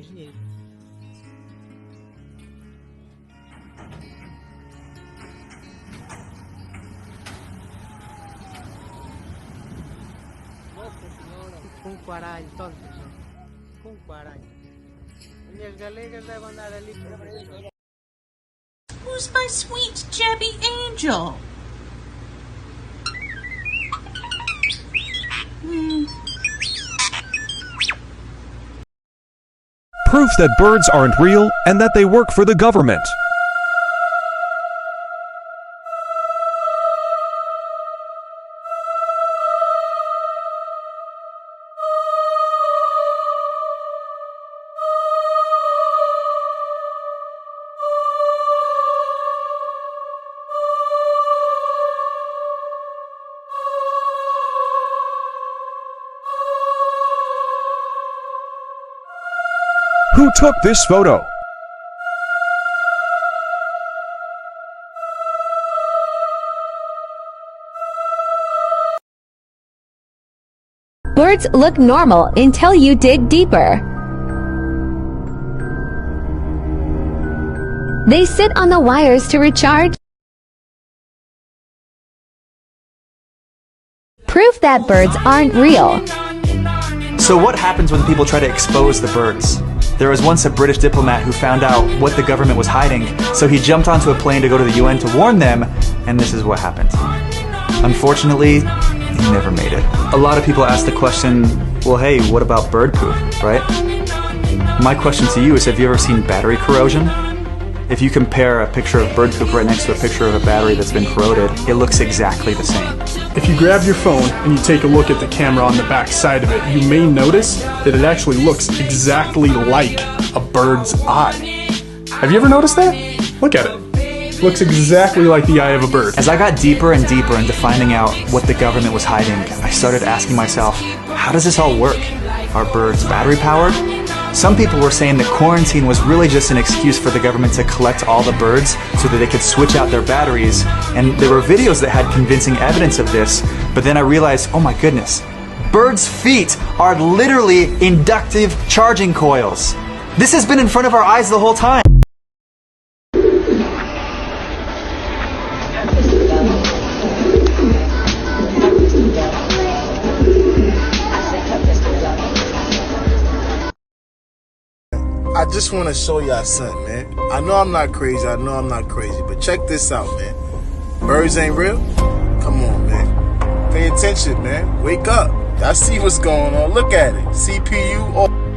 dinheiro. Nossa senhora, com 40 todos. Com 40. Minhas galegas devem andar ali para. Who's my sweet Jabby angel? Proof that birds aren't real and that they work for the government. Who took this photo? Birds look normal until you dig deeper. They sit on the wires to recharge. Proof that birds aren't real. So what happens when people try to expose the birds? There was once a British diplomat who found out what the government was hiding, so he jumped onto a plane to go to the UN to warn them, and this is what happened. Unfortunately, he never made it. A lot of people ask the question, well, hey, what about bird poop, right? My question to you is, have you ever seen battery corrosion? If you compare a picture of bird poop right next to a picture of a battery that's been corroded, it looks exactly the same. If you grab your phone and you take a look at the camera on the back side of it, you may notice that it actually looks exactly like a bird's eye. Have you ever noticed that? Look at it. It looks exactly like the eye of a bird. As I got deeper and deeper into finding out what the government was hiding, I started asking myself, how does this all work? Are birds battery powered? Some people were saying that quarantine was really just an excuse for the government to collect all the birds so that they could switch out their batteries, and there were videos that had convincing evidence of this, but then I realized, oh my goodness, birds' feet are literally inductive charging coils. This has been in front of our eyes the whole time. I just want to show y'all something, man. I know I'm not crazy, but check this out, man. Birds ain't real? Come on, man. Pay attention, man. Wake up. I see what's going on. Look at it. CPU.